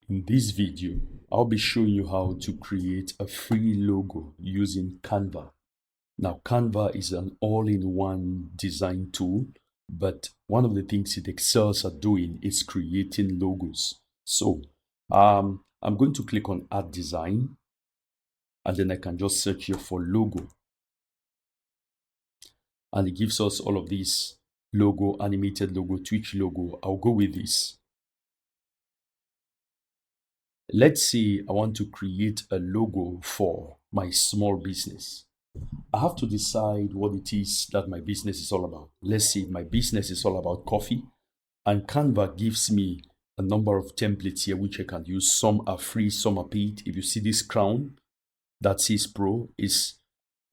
In this video, I'll be showing you how to create a free logo using Canva. Now, Canva is an all-in-one design tool, but one of the things it excels at doing is creating logos. So, I'm going to click on Add Design, and then I can just search here for logo. And it gives us all of these logo, animated logo, Twitch logo. I'll go with this. Let's say I want to create a logo for my small business. I have to decide what it is that my business is all about. Let's say my business is all about coffee, and Canva gives me a number of templates here which I can use. Some are free, some are paid. If you see this crown that says Pro, it's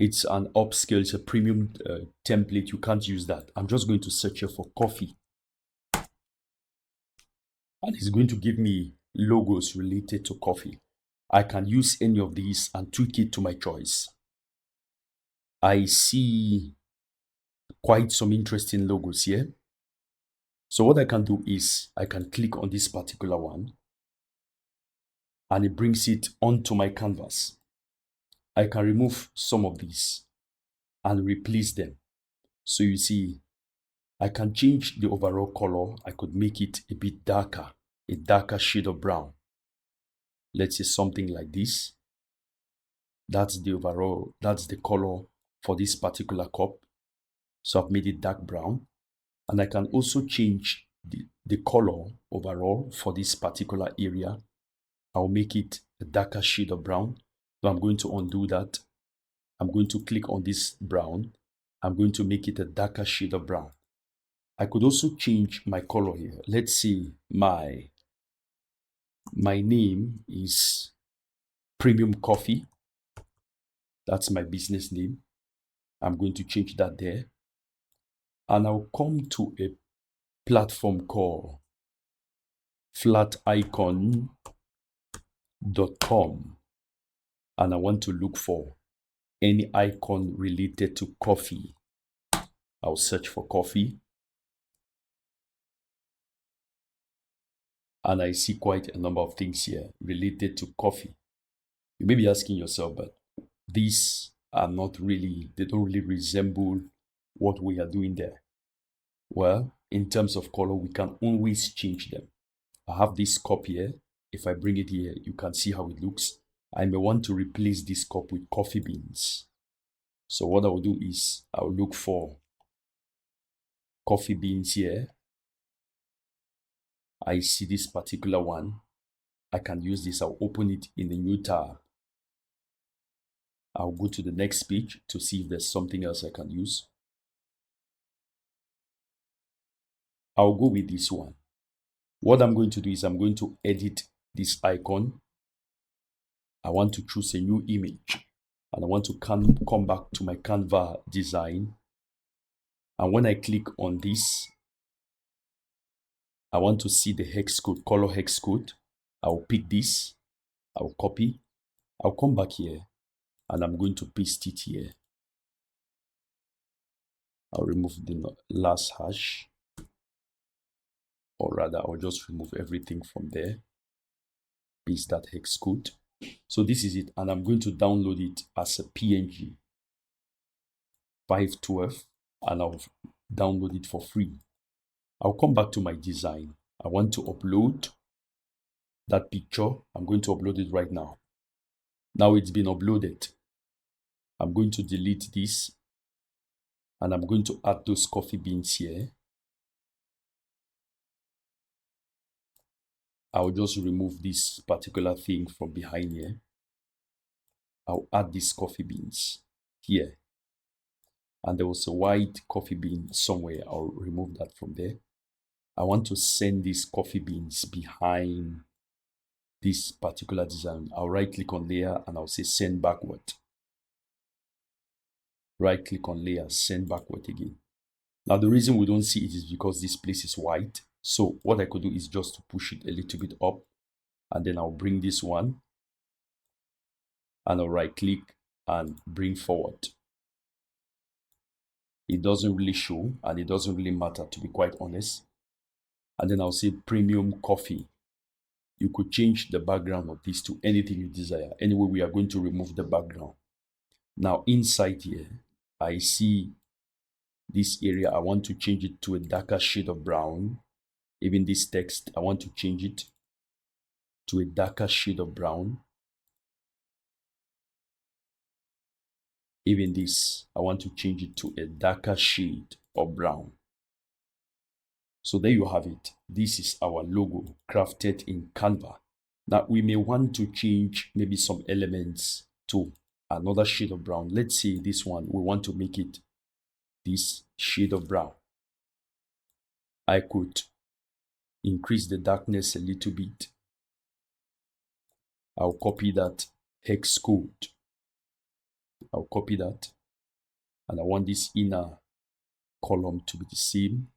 an upscale, it's a premium template. You can't use that. I'm just going to search here for coffee, and it's going to give me logos related to coffee. I can use any of these and tweak it to my choice. I see quite some interesting logos here. So what I can do is I can click on this particular one, and it brings it onto my canvas. I can remove some of these and replace them. So you see, I can change the overall color. I could make it a bit darker, a darker shade of brown. Let's say something like this. That's the overall, that's the color for this particular cup. So I've made it dark brown. And I can also change the color overall for this particular area. I'll make it a darker shade of brown. So I'm going to undo that. I'm going to click on this brown. I'm going to make it a darker shade of brown. I could also change my color here. Let's say my name is Premium Coffee. That's my business name. I'm going to change that there. And I'll come to a platform called flaticon.com, and I want to look for any icon related to coffee. I'll search for coffee, and I see quite a number of things here related to coffee. You may be asking yourself, but these are not really, they don't really resemble what we are doing there. Well, in terms of color, we can always change them. I have this cup here. If I bring it here, you can see how it looks. I may want to replace this cup with coffee beans. So what I will do is I'll look for coffee beans here. I see this particular one. I can use this. I'll open it in a new tab. I'll go to the next page to see if there's something else I can use. I'll go with this one. What I'm going to do is I'm going to edit this icon. I want to choose a new image, and I want to come back to my Canva design. And when I click on this, I want to see the hex code, color hex code. I'll pick this, I'll copy, I'll come back here, and I'm going to paste it here. I'll remove the last hash, or rather I'll just remove everything from there, paste that hex code. So this is it, and I'm going to download it as a PNG 512, and I'll download it for free. I'll come back to my design. I want to upload that picture. I'm going to upload it right now. Now it's been uploaded. I'm going to delete this, and I'm going to add those coffee beans here. I'll just remove this particular thing from behind here. I'll add these coffee beans here. And there was a white coffee bean somewhere. I'll remove that from there. I want to send these coffee beans behind this particular design. I'll right click on layer and I'll say send backward. Right click on layer, send backward again. Now the reason we don't see it is because this place is white. So what I could do is just to push it a little bit up, and then I'll bring this one and I'll right click and bring forward. It doesn't really show, and it doesn't really matter, to be quite honest. And then I'll say premium coffee. You could change the background of this to anything you desire. Anyway, we are going to remove the background. Now inside here, I see this area. I want to change it to a darker shade of brown. Even this text, I want to change it to a darker shade of brown. Even this, I want to change it to a darker shade of brown. So there you have it. This is our logo crafted in Canva. Now we may want to change maybe some elements to another shade of brown. Let's say this one, we want to make it this shade of brown. I could increase the darkness a little bit. I'll copy that hex code. I'll copy that. And I want this inner column to be the same.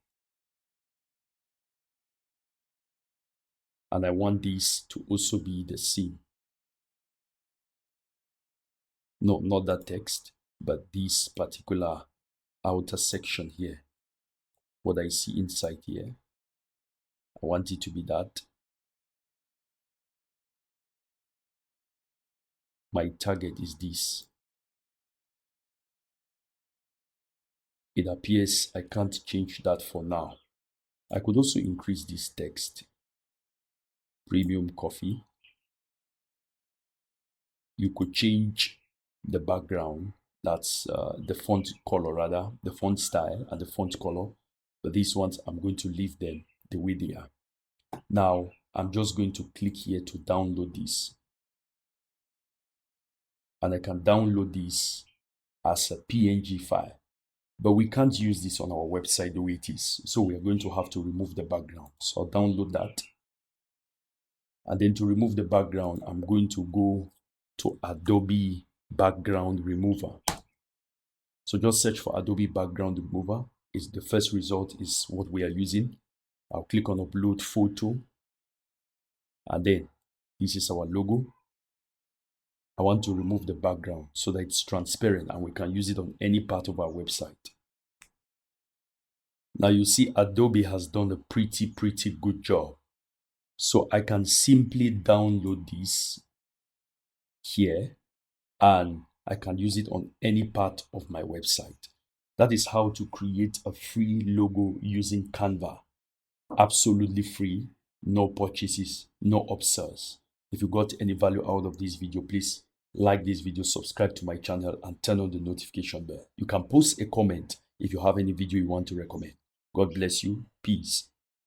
And I want this to also be the same. No, not that text, but this particular outer section here. What I see inside here, I want it to be that. My target is this. It appears I can't change that for now. I could also increase this text. Premium coffee. You could change the background, that's the font color rather, the font style and the font color. But these ones, I'm going to leave them the way they are. Now, I'm just going to click here to download this. And I can download this as a PNG file. But we can't use this on our website the way it is. So we are going to have to remove the background. So I'll download that. And then to remove the background, I'm going to go to Adobe Background Remover. So just search for Adobe Background Remover. The first result is what we are using. I'll click on Upload Photo. And then this is our logo. I want to remove the background so that it's transparent and we can use it on any part of our website. Now you see Adobe has done a pretty good job. So I can simply download this here and I can use it on any part of my website. That is how to create a free logo using Canva. Absolutely free, no purchases, no upsells. If you got any value out of this video, please like this video, subscribe to my channel and turn on the notification bell. You can post a comment if you have any video you want to recommend. God bless you. Peace.